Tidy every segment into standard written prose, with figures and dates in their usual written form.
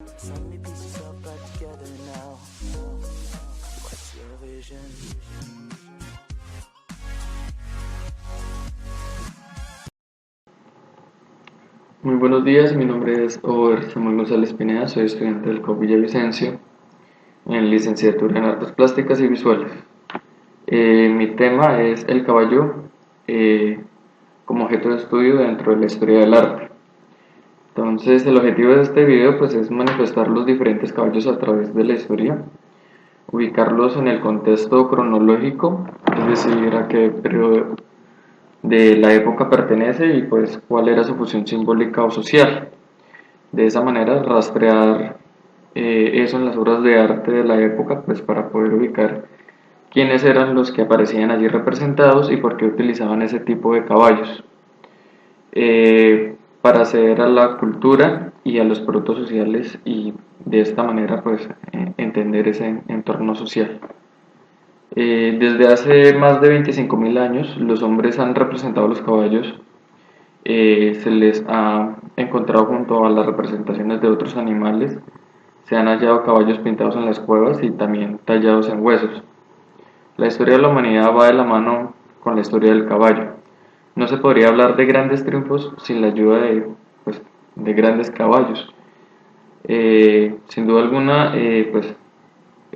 So many pieces all back together now. What's your vision? Muy buenos días, mi nombre es Over Samuel González Pineda, soy estudiante del COP Villavicencio en licenciatura en Artes Plásticas y Visuales. Mi tema es el caballo como objeto de estudio dentro de la historia del arte. Entonces, el objetivo de este video pues, es manifestar los diferentes caballos a través de la historia, ubicarlos en el contexto cronológico, es decir, a qué periodo de la época pertenece y pues cuál era su función simbólica o social. De esa manera rastrear eso en las obras de arte de la época pues para poder ubicar quiénes eran los que aparecían allí representados y por qué utilizaban ese tipo de caballos, para acceder a la cultura y a los productos sociales y de esta manera pues entender ese entorno social. Desde hace más de 25.000 años los hombres han representado los caballos. Se les ha encontrado junto a las representaciones de otros animales. Se han hallado caballos pintados en las cuevas y también tallados en huesos. La historia de la humanidad va de la mano con la historia del caballo. No se podría hablar de grandes triunfos sin la ayuda pues, de grandes caballos. Sin duda alguna, pues,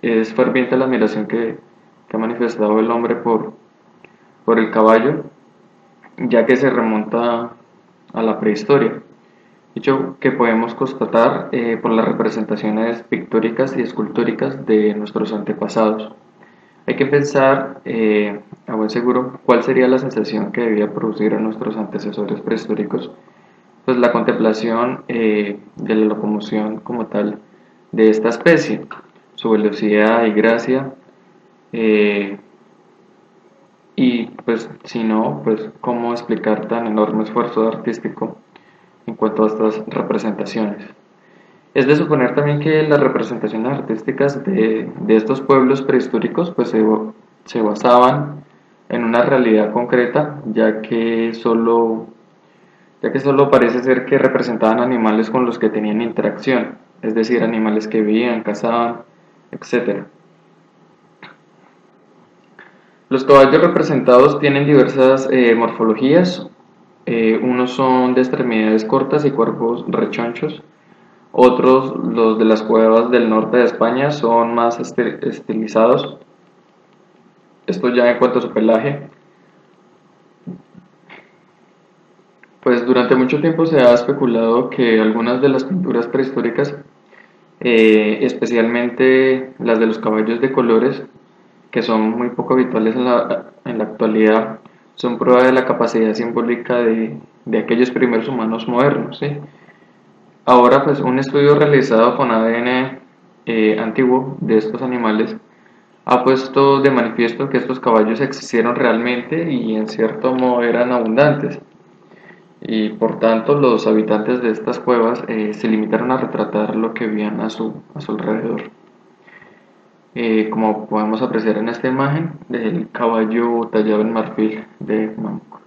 es ferviente la admiración que ha manifestado el hombre por el caballo, ya que se remonta a la prehistoria. Hecho que podemos constatar por las representaciones pictóricas y escultóricas de nuestros antepasados. Hay que pensar, a buen seguro, cuál sería la sensación que debía producir a nuestros antecesores prehistóricos, pues la contemplación de la locomoción como tal de esta especie, su velocidad y gracia, y pues si no, pues cómo explicar tan enorme esfuerzo artístico en cuanto a estas representaciones. Es de suponer también que las representaciones artísticas de estos pueblos prehistóricos pues se basaban en una realidad concreta, ya que solo parece ser que representaban animales con los que tenían interacción, es decir, animales que vivían, cazaban, etc. Los caballos representados tienen diversas morfologías. Unos son de extremidades cortas y cuerpos rechonchos. Otros, los de las cuevas del norte de España, son más estilizados. Esto ya en cuanto a su pelaje. Pues durante mucho tiempo se ha especulado que algunas de las pinturas prehistóricas, especialmente las de los caballos de colores, que son muy poco habituales en la actualidad, son prueba de la capacidad simbólica de aquellos primeros humanos modernos, ¿sí? Ahora, pues un estudio realizado con ADN antiguo de estos animales ha puesto de manifiesto que estos caballos existieron realmente y en cierto modo eran abundantes, y por tanto los habitantes de estas cuevas se limitaron a retratar lo que veían a su alrededor. Como podemos apreciar en esta imagen del caballo tallado en marfil de Mamco.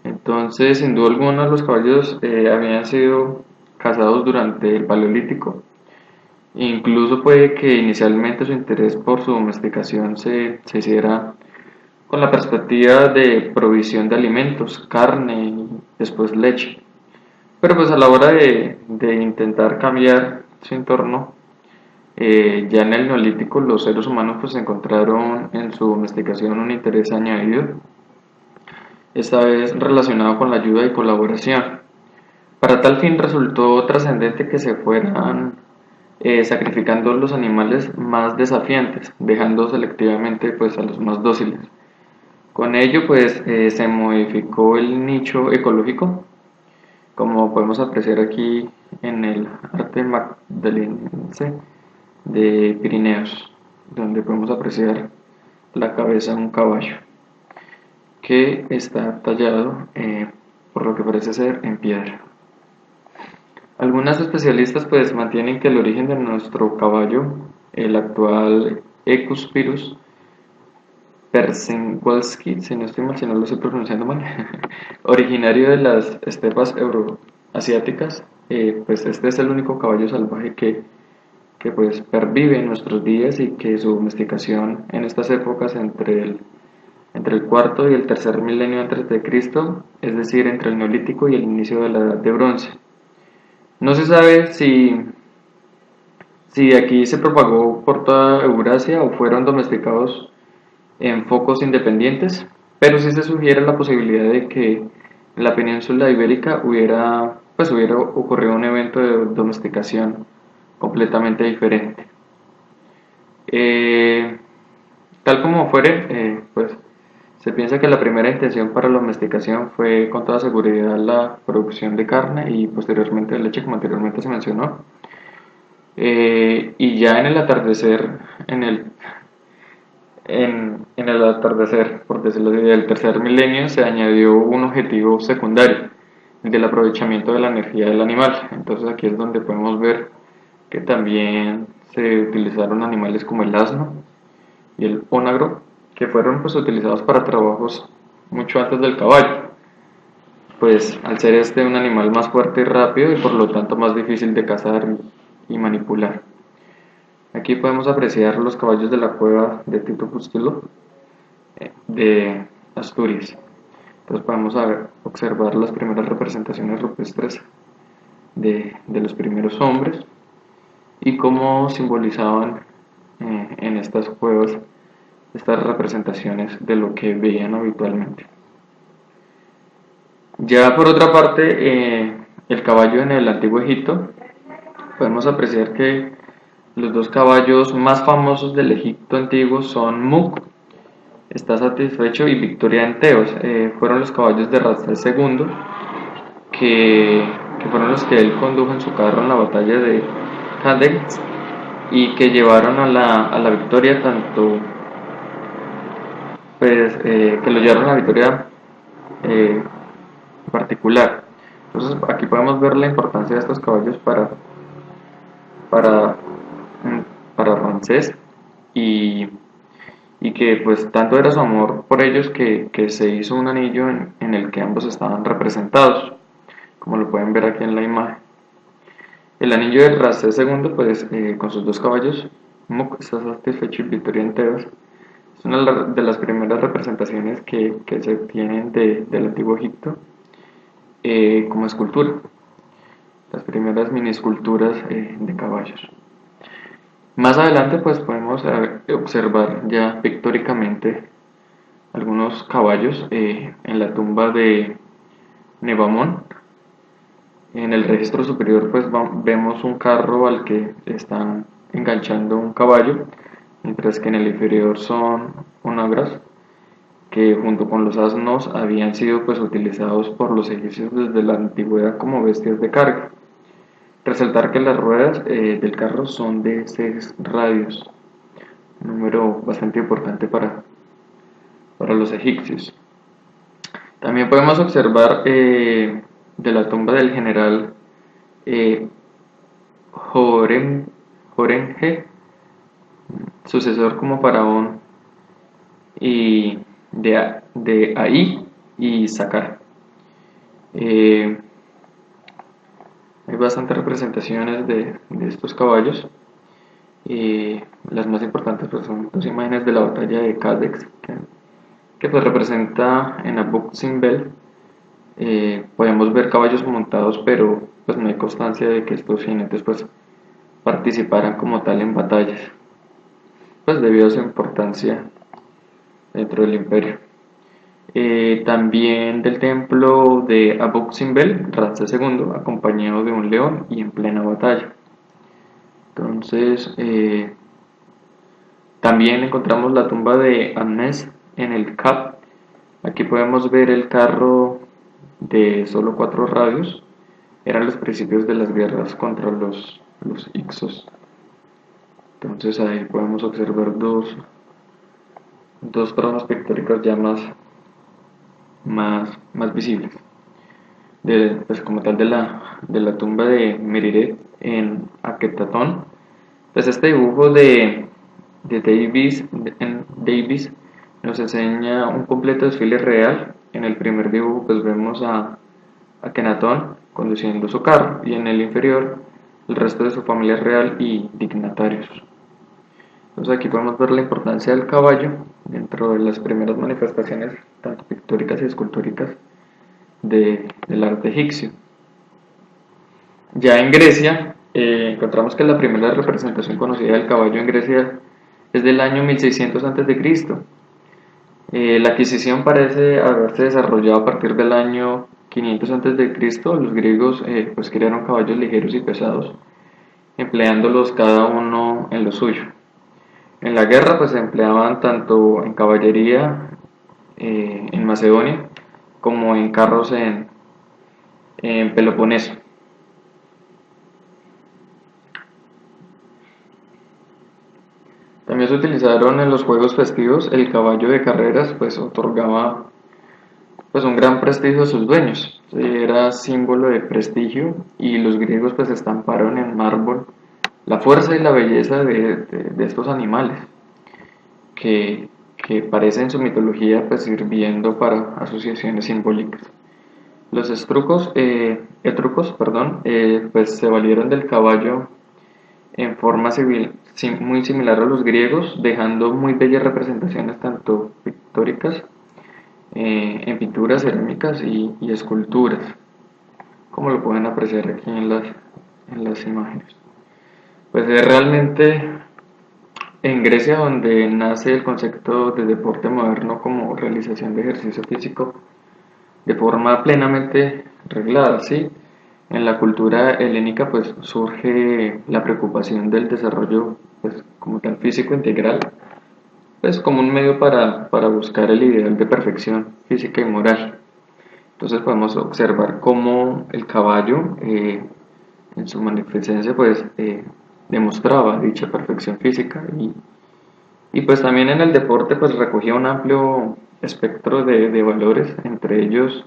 Entonces, sin duda alguna, los caballos habían sido cazados durante el Paleolítico. Incluso puede que inicialmente su interés por su domesticación se hiciera con la perspectiva de provisión de alimentos, carne y después leche. Pero pues a la hora de intentar cambiar su entorno, ya en el Neolítico los seres humanos pues encontraron en su domesticación un interés añadido, esta vez relacionado con la ayuda y colaboración. Para tal fin resultó trascendente que se fueran sacrificando los animales más desafiantes, dejando selectivamente pues a los más dóciles. Con ello pues se modificó el nicho ecológico, como podemos apreciar aquí en el arte magdalense de Pirineos, donde podemos apreciar la cabeza de un caballo que está tallado, por lo que parece ser, en piedra. Algunos especialistas pues mantienen que el origen de nuestro caballo, el actual Equus Pyrrhus Percevalski, si no estoy mal, si no lo estoy pronunciando mal, originario de las estepas euroasiáticas, pues este es el único caballo salvaje que pues pervive en nuestros días y que su domesticación en estas épocas entre el cuarto y el tercer milenio antes de Cristo, es decir, entre el Neolítico y el inicio de la Edad de Bronce. No se sabe si aquí se propagó por toda Eurasia o fueron domesticados en focos independientes, pero sí se sugiere la posibilidad de que en la península ibérica hubiera ocurrido un evento de domesticación completamente diferente. Eh, Tal como fuere, pues se piensa que la primera intención para la domesticación fue con toda seguridad la producción de carne y posteriormente de leche, como anteriormente se mencionó. Y ya en el atardecer, en el atardecer, por decirlo así, del tercer milenio se añadió un objetivo secundario, el del aprovechamiento de la energía del animal. Entonces aquí es donde podemos ver que también se utilizaron animales como el asno y el onagro, que fueron pues utilizados para trabajos mucho antes del caballo, pues al ser este un animal más fuerte y rápido y por lo tanto más difícil de cazar y manipular. Aquí podemos apreciar los caballos de la cueva de Tito Pustilo de Asturias. Entonces podemos observar las primeras representaciones rupestres de los primeros hombres y cómo simbolizaban en estas cuevas estas representaciones de lo que veían habitualmente. Ya por otra parte, el caballo en el antiguo Egipto, podemos apreciar que los dos caballos más famosos del Egipto antiguo son Muk, está satisfecho, y Victoria en Teos. Fueron los caballos de Ramsés II que, que fueron los que él condujo en su carro en la batalla de Kadesh y que llevaron a la victoria tanto pues que lo llevaron a la victoria eh, particular. Entonces aquí podemos ver la importancia de estos caballos para, para Ramsés y, y que pues tanto era su amor por ellos que se hizo un anillo en el que ambos estaban representados, como lo pueden ver aquí en la imagen. El anillo de Ramsés II, pues con sus dos caballos, Muk está satisfecho y Victoria en Tebas, es una de las primeras representaciones que se tienen del antiguo Egipto como escultura, las primeras mini esculturas de caballos. Más adelante pues podemos observar ya pictóricamente algunos caballos en la tumba de Nebamón. En el registro superior pues vemos un carro al que están enganchando un caballo, mientras que en el inferior son onagras que junto con los asnos habían sido pues utilizados por los egipcios desde la antigüedad como bestias de carga. Resaltar que las ruedas del carro son de 6 radios, un número bastante importante para los egipcios. También podemos observar de la tumba del general eh, Horemheb, sucesor como faraón y de Ahí y Saqqara. Hay bastantes representaciones de estos caballos. Las más importantes pues, son dos imágenes de la batalla de Kadesh, que pues representa en Abu Simbel. Podemos ver caballos montados, pero pues no hay constancia de que estos jinetes pues participaran como tal en batallas, pues debido a su importancia dentro del imperio. También del templo de Abu Simbel, Ramsés II, acompañado de un león y en plena batalla. Entonces, también encontramos la tumba de Amnés en el Cap. Aquí podemos ver el carro de solo 4 radios. Eran los principios de las guerras contra los Ixos. Entonces ahí podemos observar dos tramos pictóricos ya más visibles. Pues como tal de la tumba de Meriret en Aketatón. Pues este dibujo de Davis nos enseña un completo desfile real. En el primer dibujo pues vemos a Akenatón conduciendo su carro, y en el inferior el resto de su familia real y dignatarios. Entonces aquí podemos ver la importancia del caballo dentro de las primeras manifestaciones, tanto pictóricas y escultóricas, del arte egipcio. Ya en Grecia, encontramos que la primera representación conocida del caballo en Grecia es del año 1600 a.C. La adquisición parece haberse desarrollado a partir del año 500 a.C. Los griegos pues crearon caballos ligeros y pesados, empleándolos cada uno en lo suyo. En la guerra pues se empleaban tanto en caballería en Macedonia como en carros en Peloponeso. También se utilizaron en los juegos festivos. El caballo de carreras pues otorgaba pues un gran prestigio a sus dueños, era símbolo de prestigio, y los griegos pues estamparon en mármol la fuerza y la belleza de estos animales que, que parecen en su mitología pues sirviendo para asociaciones simbólicas. Los etruscos, pues se valieron del caballo en forma civil, muy similar a los griegos, dejando muy bellas representaciones tanto pictóricas, en pinturas, cerámicas y esculturas, como lo pueden apreciar aquí en las imágenes. Pues es realmente en Grecia donde nace el concepto de deporte moderno como realización de ejercicio físico de forma plenamente reglada, ¿sí? En la cultura helénica pues surge la preocupación del desarrollo pues como tal físico integral, pues como un medio para buscar el ideal de perfección física y moral. Entonces podemos observar cómo el caballo en su magnificencia pues demostraba dicha perfección física, y pues también en el deporte pues recogía un amplio espectro de valores, entre ellos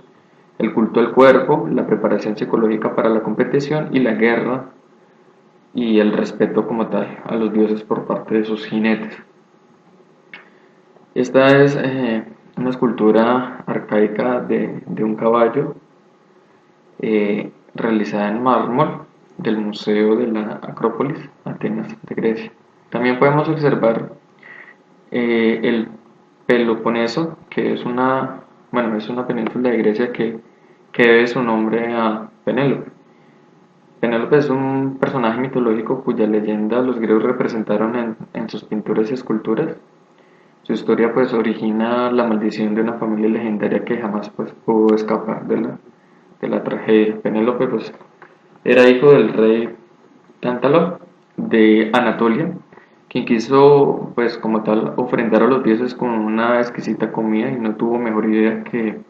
el culto al cuerpo, la preparación psicológica para la competición y la guerra, y el respeto como tal a los dioses por parte de sus jinetes. Esta es una escultura arcaica de un caballo realizada en mármol del Museo de la Acrópolis, Atenas de Grecia. También podemos observar el Peloponeso, que es una península de Grecia que debe su nombre a Penélope. Penélope es un personaje mitológico cuya leyenda los griegos representaron en sus pinturas y esculturas. Su historia pues origina la maldición de una familia legendaria que jamás pues pudo escapar de la tragedia. Penélope pues era hijo del rey Tántalo de Anatolia, quien quiso pues como tal ofrendar a los dioses con una exquisita comida, y no tuvo mejor idea que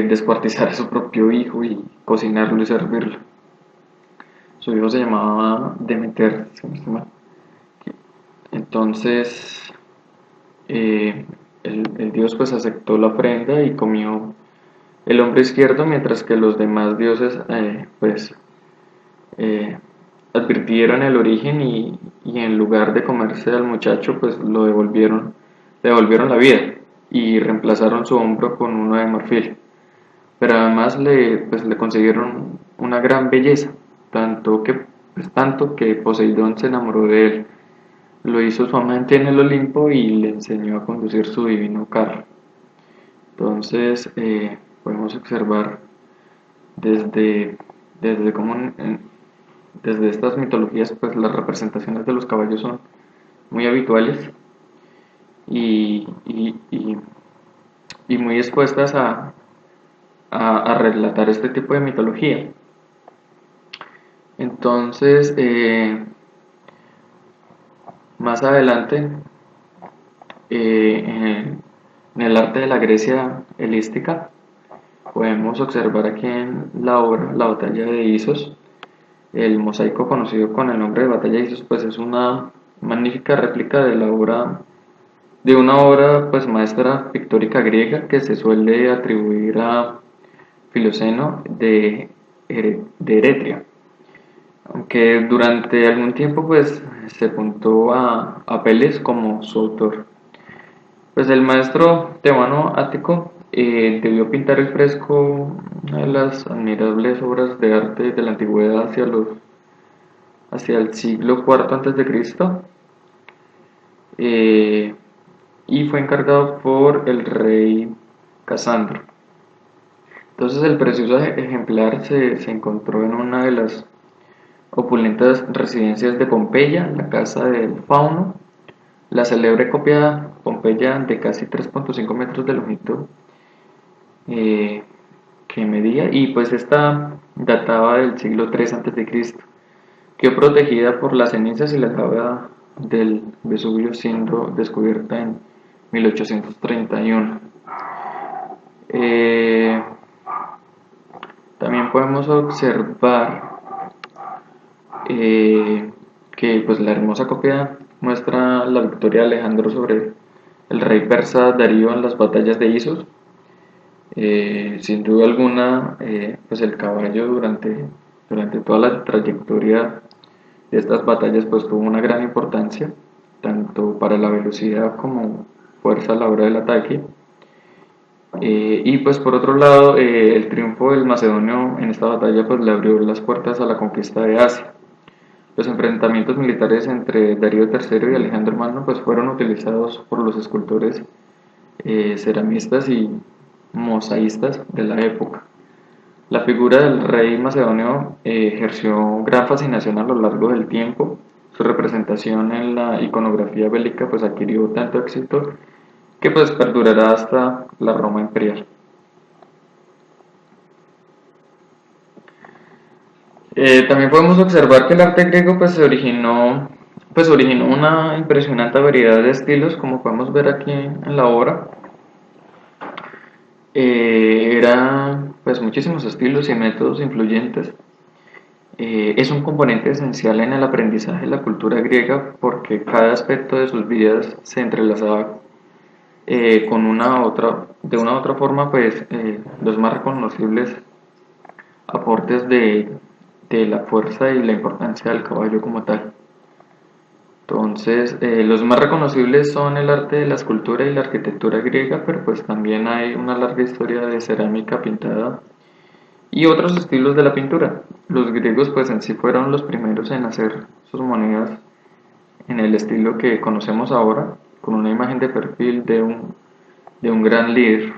descuartizar a su propio hijo y cocinarlo y servirlo. Su hijo se llamaba Demeter, si no estoy mal. Entonces el dios pues aceptó la ofrenda y comió el hombro izquierdo, mientras que los demás dioses advirtieron el origen, y en lugar de comerse al muchacho pues le devolvieron la vida y reemplazaron su hombro con uno de marfil. Pero además le concedieron una gran belleza, tanto que Poseidón se enamoró de él, lo hizo su amante en el Olimpo y le enseñó a conducir su divino carro. Entonces podemos observar desde, desde cómo desde estas mitologías pues las representaciones de los caballos son muy habituales y, y, y, y muy expuestas a relatar este tipo de mitología. Entonces, más adelante, en el arte de la Grecia helística, podemos observar aquí en la obra La batalla de Isos. El mosaico conocido con el nombre de batalla de Isos pues es una magnífica réplica de una obra pues maestra pictórica griega que se suele atribuir a Filoceno de Eretria, aunque durante algún tiempo pues se apuntó a Apeles como su autor. Pues el maestro tebano Ático debió pintar el fresco, una de las admirables obras de arte de la antigüedad hacia el siglo IV antes de Cristo, eh, y fue encargado por el rey Casandro. Entonces el precioso ejemplar se encontró en una de las opulentas residencias de Pompeya, la casa del Fauno, la célebre copia Pompeya de casi 3,5 metros de longitud, eh, que medía, y pues esta databa del siglo III a.C. Quedó protegida por las cenizas y la lava del Vesubio, siendo descubierta en 1831. También podemos observar que pues la hermosa copia muestra la victoria de Alejandro sobre el rey persa Darío en las batallas de Isos. Sin duda alguna, pues el caballo durante toda la trayectoria de estas batallas pues tuvo una gran importancia, tanto para la velocidad como fuerza a la hora del ataque. Y pues por otro lado, el triunfo del macedonio en esta batalla pues le abrió las puertas a la conquista de Asia. Los enfrentamientos militares entre Darío III y Alejandro Magno pues fueron utilizados por los escultores, ceramistas y mosaístas de la época. La figura del rey macedonio ejerció gran fascinación a lo largo del tiempo. Su representación en la iconografía bélica pues adquirió tanto éxito que pues perdurará hasta la Roma imperial. También podemos observar que el arte griego pues originó una impresionante variedad de estilos, como podemos ver aquí en la obra. Eran pues muchísimos estilos y métodos influyentes. Es un componente esencial en el aprendizaje de la cultura griega porque cada aspecto de sus vidas se entrelazaba de una u otra forma, pues los más reconocibles aportes de la fuerza y la importancia del caballo como tal. Entonces, los más reconocibles son el arte de la escultura y la arquitectura griega, pero pues también hay una larga historia de cerámica pintada y otros estilos de la pintura. Los griegos pues en sí fueron los primeros en hacer sus monedas en el estilo que conocemos ahora, con una imagen de perfil de un gran líder.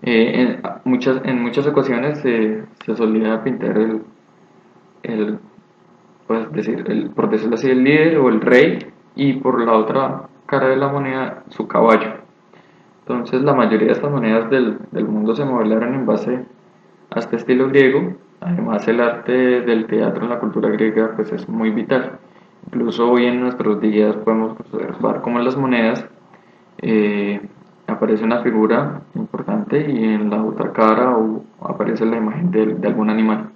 En muchas ocasiones se solía pintar el pues por decirlo así, el líder o el rey, y por la otra cara de la moneda su caballo. Entonces la mayoría de estas monedas del mundo se modelaron en base a este estilo griego. Además el arte del teatro en la cultura griega pues es muy vital. Incluso hoy en nuestros días podemos observar cómo en las monedas aparece una figura importante y en la otra cara aparece la imagen de algún animal.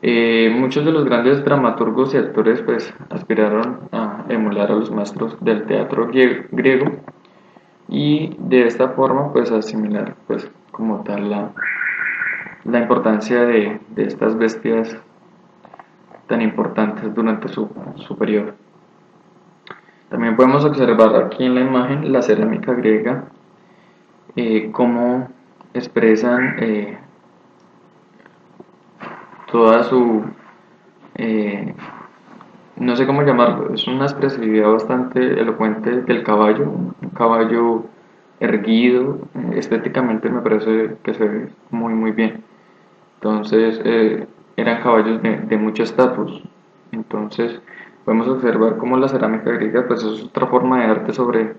Muchos de los grandes dramaturgos y actores pues aspiraron a emular a los maestros del teatro griego y de esta forma pues asimilar pues como tal la importancia de estas bestias tan importantes durante su periodo. También podemos observar aquí en la imagen la cerámica griega, cómo expresan toda no sé cómo llamarlo, es una expresividad bastante elocuente del caballo, un caballo erguido, estéticamente me parece que se ve muy bien. Entonces eran caballos de mucho estatus. Entonces podemos observar cómo la cerámica griega pues es otra forma de arte sobre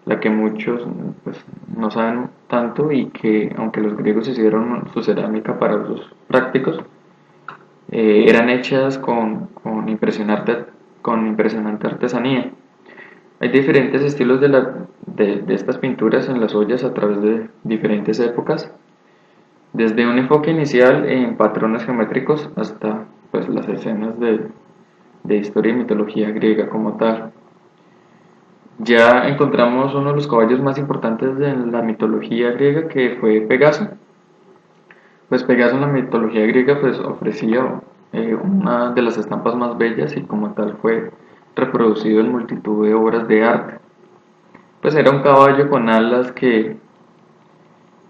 la que muchos pues, no saben tanto, y que aunque los griegos hicieron su cerámica para usos prácticos, eran hechas con impresionante artesanía. Hay diferentes estilos de estas pinturas en las ollas a través de diferentes épocas, desde un enfoque inicial en patrones geométricos hasta pues, las escenas de historia y mitología griega como tal. Ya encontramos uno de los caballos más importantes de la mitología griega, que fue Pegaso. Pues Pegaso en la mitología griega pues ofrecía una de las estampas más bellas, y como tal fue reproducido en multitud de obras de arte. Pues era un caballo con alas que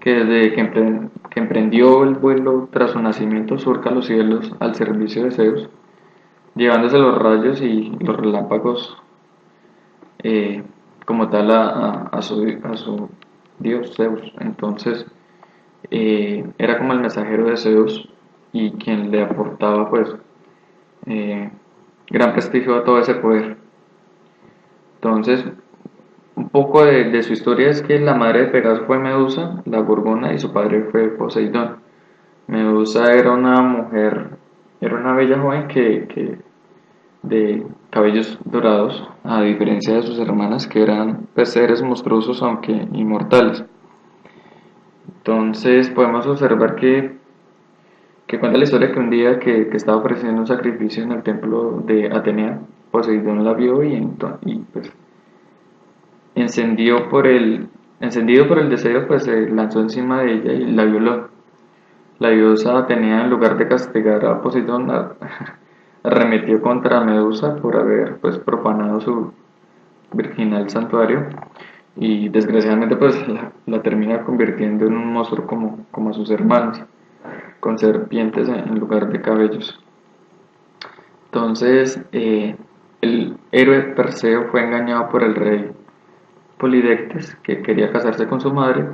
que desde que emprendió el vuelo tras su nacimiento surca los cielos al servicio de Zeus, llevándose los rayos y los relámpagos eh, como tal a su dios Zeus. Entonces era como el mensajero de Zeus y quien le aportaba pues eh, gran prestigio a todo ese poder. Entonces, un poco de su historia es que la madre de Pegaso fue Medusa, la Gorgona, y su padre fue Poseidón. Medusa era una mujer, era una bella joven que de cabellos dorados, a diferencia de sus hermanas que eran pues, seres monstruosos aunque inmortales. Entonces podemos observar que cuenta la historia que un día que estaba ofreciendo un sacrificio en el templo de Atenea, Poseidón la vio y pues encendido por el deseo, pues se lanzó encima de ella y la violó. La diosa Atenea, en lugar de castigar a Poseidón, arremetió contra Medusa por haber pues profanado su virginal santuario y desgraciadamente pues la termina convirtiendo en un monstruo como a sus hermanos, con serpientes en lugar de cabellos. Entonces, el héroe Perseo fue engañado por el rey Polidectes, que quería casarse con su madre,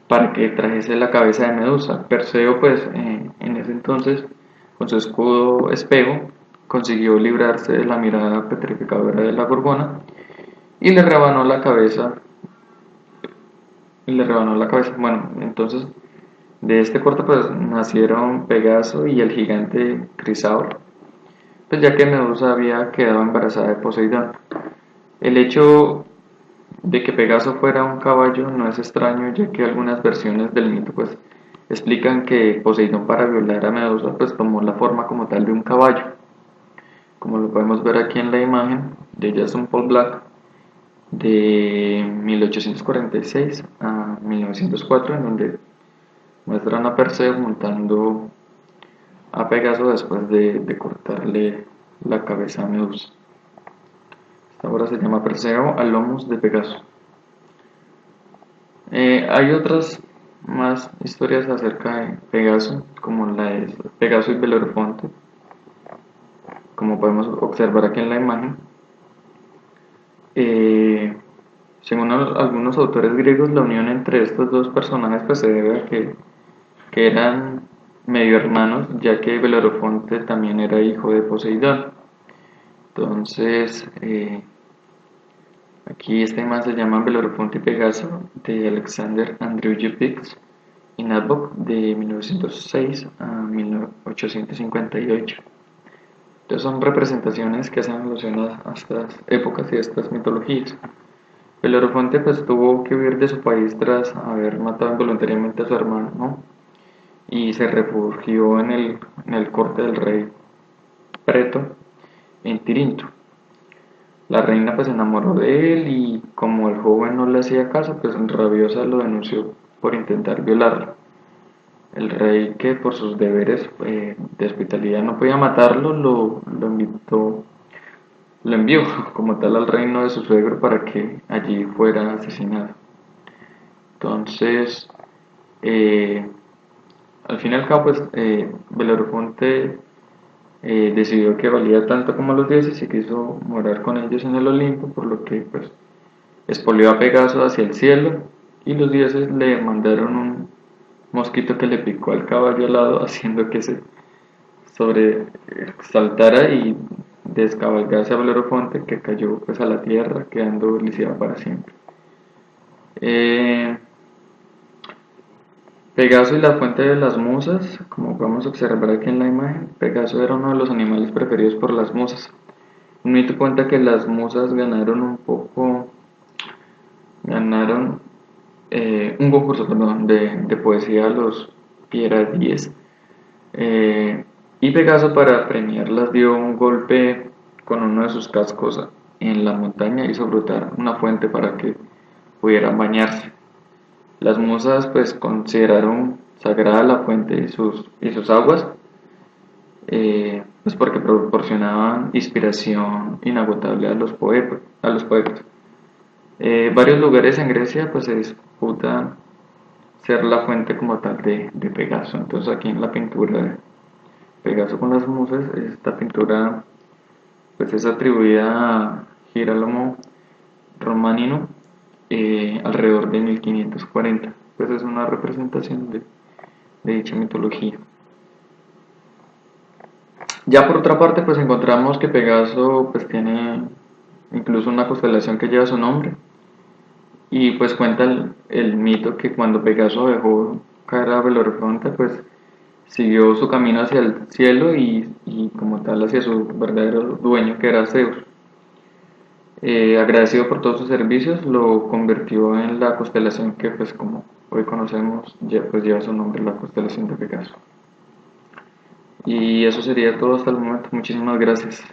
para que trajese la cabeza de Medusa. Perseo, pues, en ese entonces, con su escudo espejo, consiguió librarse de la mirada petrificadora de la Gorgona y le rebanó la cabeza. Bueno, entonces, de este corto, pues, nacieron Pegaso y el gigante Crisaor, pues ya que Medusa había quedado embarazada de Poseidón. El hecho de que Pegaso fuera un caballo no es extraño, ya que algunas versiones del mito pues explican que Poseidón, para violar a Medusa, pues tomó la forma como tal de un caballo, como lo podemos ver aquí en la imagen de Jason Paul Black de 1846 a 1904, en donde muestran a Perseo montando a Pegaso después de cortarle la cabeza a Medusa. Esta obra se llama Perseo al Lomus de Pegaso. Hay otras más historias acerca de Pegaso, como la de Pegaso y Belerofonte, como podemos observar aquí en la imagen. Según algunos autores griegos, la unión entre estos dos personajes pues, se debe a que eran medio hermanos, ya que Belerofonte también era hijo de Poseidón. Entonces, aquí esta imagen se llama Belerofonte y Pegaso, de Alexander Andrewevich y Nabokov, de 1906 a 1858. Entonces son representaciones que hacen alusión a estas épocas y a estas mitologías. Belerofonte pues tuvo que huir de su país tras haber matado involuntariamente a su hermano, ¿no? Y se refugió en el corte del rey Preto en Tirinto. La reina pues se enamoró de él y como el joven no le hacía caso, pues rabiosa lo denunció por intentar violarlo. El rey, que por sus deberes de hospitalidad no podía matarlo, lo envió como tal al reino de su suegro para que allí fuera asesinado. Entonces, al fin y al cabo, pues Belerofonte decidió que valía tanto como los dioses y quiso morar con ellos en el Olimpo, por lo que pues expolió a Pegaso hacia el cielo y los dioses le mandaron un mosquito que le picó al caballo alado, haciendo que se sobresaltara y descabalgase a Belerofonte, que cayó pues a la tierra, quedando lisiado para siempre. Pegaso y la fuente de las musas, como podemos observar aquí en la imagen, Pegaso era uno de los animales preferidos por las musas. Un mito cuenta que las musas ganaron un concurso, perdón, de poesía a los Pieradíes, y Pegaso, para premiarlas, dio un golpe con uno de sus cascos en la montaña y hizo brotar una fuente para que pudieran bañarse. Las musas pues consideraron sagrada la fuente y sus aguas, pues porque proporcionaban inspiración inagotable a los poetas. Varios lugares en Grecia pues disputa ser la fuente como tal de Pegaso. Entonces aquí en la pintura de Pegaso con las musas, esta pintura pues es atribuida a Girolamo Romanino alrededor de 1540. Pues es una representación de dicha mitología. Ya por otra parte, pues encontramos que Pegaso pues tiene incluso una constelación que lleva su nombre y pues cuenta el mito que cuando Pegaso dejó caer a Belorofonte, pues siguió su camino hacia el cielo y como tal hacia su verdadero dueño que era Zeus. Agradecido por todos sus servicios, lo convirtió en la constelación que pues como hoy conocemos, ya pues lleva su nombre, la constelación de Pegaso. Y eso sería todo hasta el momento. Muchísimas gracias.